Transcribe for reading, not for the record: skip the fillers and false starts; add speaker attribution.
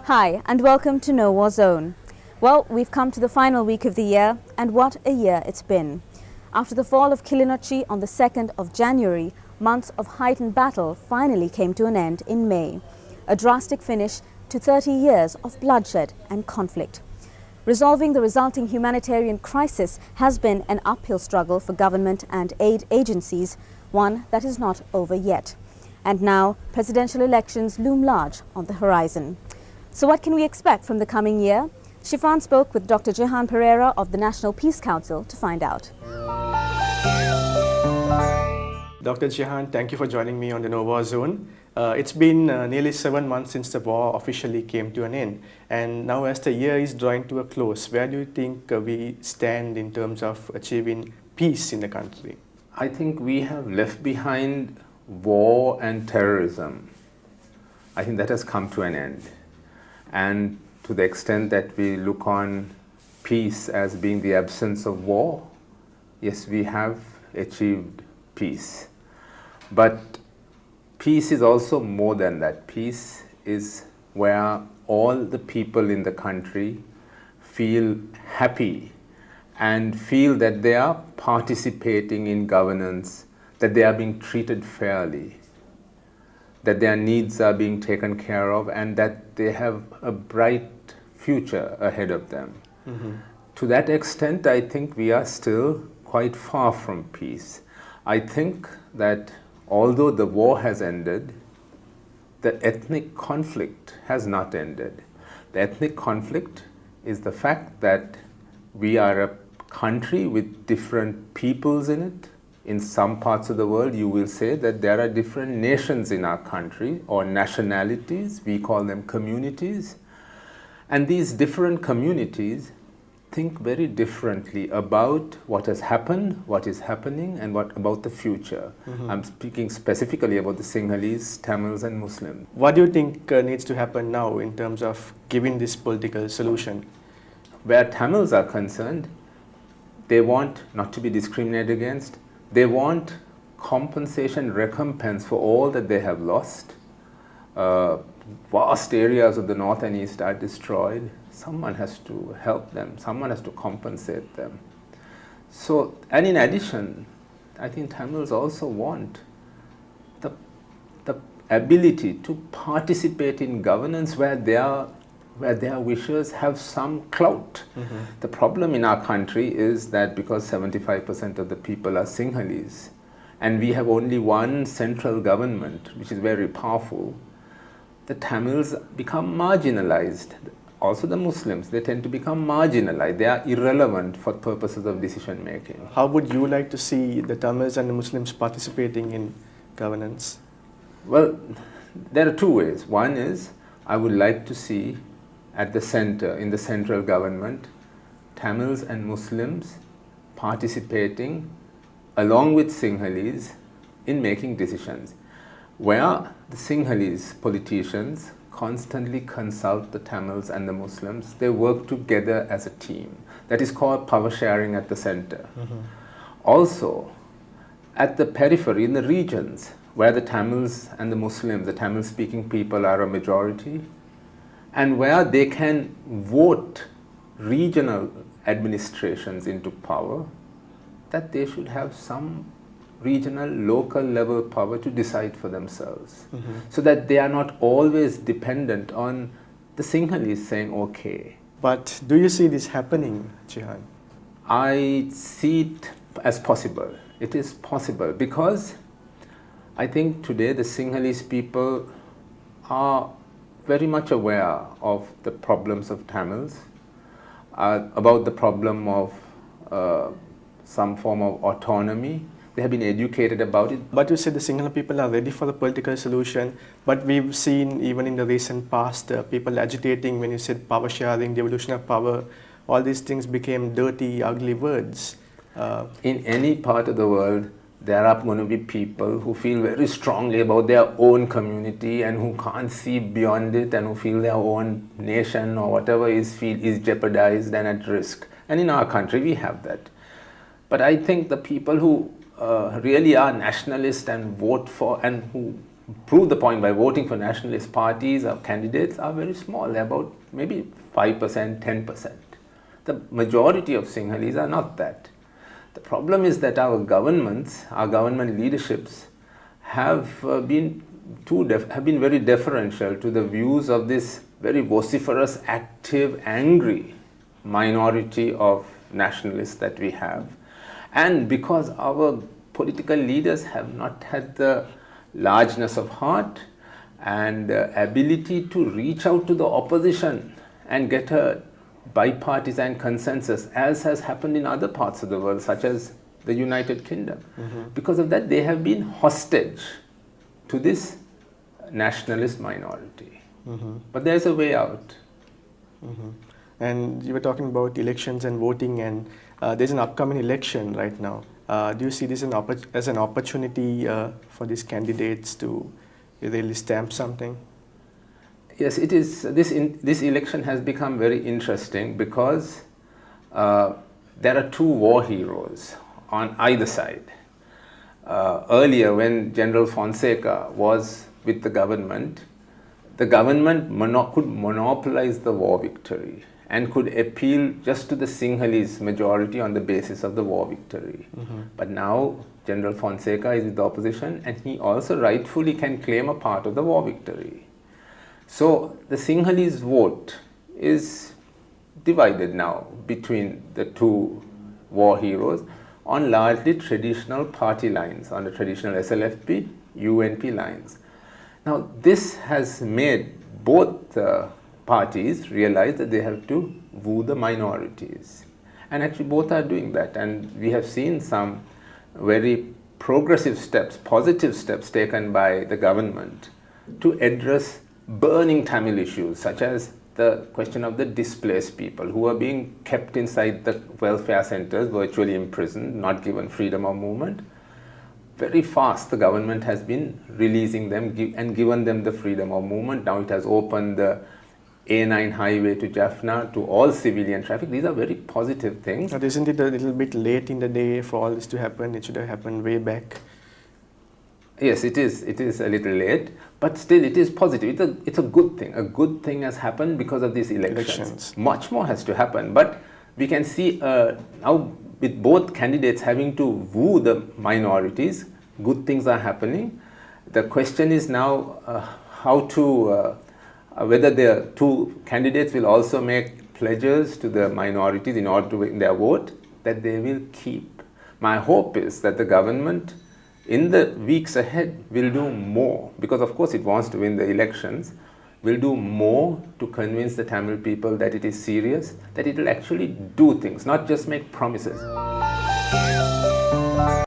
Speaker 1: Hi, and welcome to No War Zone. Well, we've come to the final week of the year, and what a year it's been. After the fall of Kilinochchi on the 2nd of January, months of heightened battle finally came to an end in May. A drastic finish to 30 years of bloodshed and conflict. Resolving the resulting humanitarian crisis has been an uphill struggle for government and aid agencies, one that is not over yet. And now, presidential elections loom large on the horizon. So what can we expect from the coming year? Shifan spoke with Dr.Jehan Perera of the National Peace Council to find out.
Speaker 2: Dr. Jehan, thank you for joining me on the No War Zone. It's been nearly 7 months since the war officially came to an end. And now as the year is drawing to a close, where do you think we stand in terms of achieving peace in the country?
Speaker 3: I think we have left behind war and terrorism. I think that has come to an end. And to the extent that we look on peace as being the absence of war, yes, we have achieved peace. But peace is also more than that. Peace is where all the people in the country feel happy and feel that they are participating in governance, that they are being treated fairly, that their needs are being taken care of, and that they have a bright future ahead of them. To that extent, I think we are still quite far from peace. I think that although the war has ended, the ethnic conflict has not ended. The ethnic conflict is the fact that we are a country with different peoples in it. In some parts of the world, you will say that there are different nations in our country, or nationalities. We call them communities. And these different communities think very differently about what has happened, what is happening, and what about the future. I'm speaking specifically about the Sinhalese, Tamils, and Muslims.
Speaker 2: What do you think needs to happen now in terms of giving this political solution?
Speaker 3: Where Tamils are concerned, they want not to be discriminated against. They want compensation, recompense for all that they have lost. Vast areas of the north and east are destroyed. Someone has to help them. Someone has to compensate them. So, and in addition, I think Tamils also want the ability to participate in governance where their wishes have some clout. The problem in our country is that because 75% of the people are Sinhalese, and we have only one central government, which is very powerful, the Tamils become marginalized. Also the Muslims, they tend to become marginalized. They are irrelevant for purposes of decision making.
Speaker 2: How would you like to see the Tamils and the Muslims participating in governance?
Speaker 3: Well, there are two ways. One is, I would like to see at the center, in the central government, Tamils and Muslims participating along with Sinhalese in making decisions, where the Sinhalese politicians constantly consult the Tamils and the Muslims. They work together as a team. That is called power sharing at the center. Also, at the periphery, in the regions where the Tamils and the Muslims, the Tamil speaking people are a majority, and where they can vote regional administrations into power, that they should have some regional, local level power to decide for themselves. So that they are not always dependent on the Sinhalese saying, okay.
Speaker 2: But do you see this happening, Jehan?
Speaker 3: I see it as possible. It is possible because I think today the Sinhalese people are very much aware of the problems of Tamils, about the problem of some form of autonomy. They have been educated about it.
Speaker 2: But you said the Sinhala people are ready for the political solution, but we've seen even in the recent past people agitating when you said power sharing, devolution of power, all these things became dirty, ugly words.
Speaker 3: In any part of the world, there are going to be people who feel very strongly about their own community and who can't see beyond it and who feel their own nation or whatever is jeopardized and at risk. And in our country, we have that. But I think the people who really are nationalist and vote for and who prove the point by voting for nationalist parties or candidates are very small. They're about maybe 5%, 10%. The majority of Sinhalese are not that. The problem is that our governments, our government leaderships have been very deferential to the views of this very vociferous, active, angry minority of nationalists that we have. And because our political leaders have not had the largeness of heart and ability to reach out to the opposition and get a bipartisan consensus, as has happened in other parts of the world, such as the United Kingdom. Because of that, they have been hostage to this nationalist minority. But there's a way out.
Speaker 2: And you were talking about elections and voting, and there's an upcoming election right now. Do you see this as an opportunity for these candidates to really stamp something?
Speaker 3: Yes, it is. This election has become very interesting because there are two war heroes on either side. Earlier, when General Fonseca was with the government could monopolize the war victory and could appeal just to the Sinhalese majority on the basis of the war victory. But now General Fonseca is with the opposition, and he also rightfully can claim a part of the war victory. So the Sinhalese vote is divided now between the two war heroes on largely traditional party lines, on the traditional SLFP, UNP lines. Now this has made both parties realize that they have to woo the minorities. And actually both are doing that, and we have seen some very progressive steps, positive steps taken by the government to address burning Tamil issues, such as the question of the displaced people who are being kept inside the welfare centers, virtually imprisoned, not given freedom of movement. Very fast the government has been releasing them and given them the freedom of movement. Now it has opened the A9 highway to Jaffna to all civilian traffic. These are very positive things.
Speaker 2: But isn't it a little bit late in the day for all this to happen? It should have happened way back.
Speaker 3: Yes, it is a little late, but still it is positive. It's a good thing. A good thing has happened because of these elections. Much more has to happen, but we can see now with both candidates having to woo the minorities, good things are happening. The question is now whether the two candidates will also make pledges to the minorities in order to win their vote that they will keep. My hope is that the government in the weeks ahead will do more, because of course it wants to win the elections, will do more to convince the Tamil people that it is serious, that it will actually do things, not just make promises.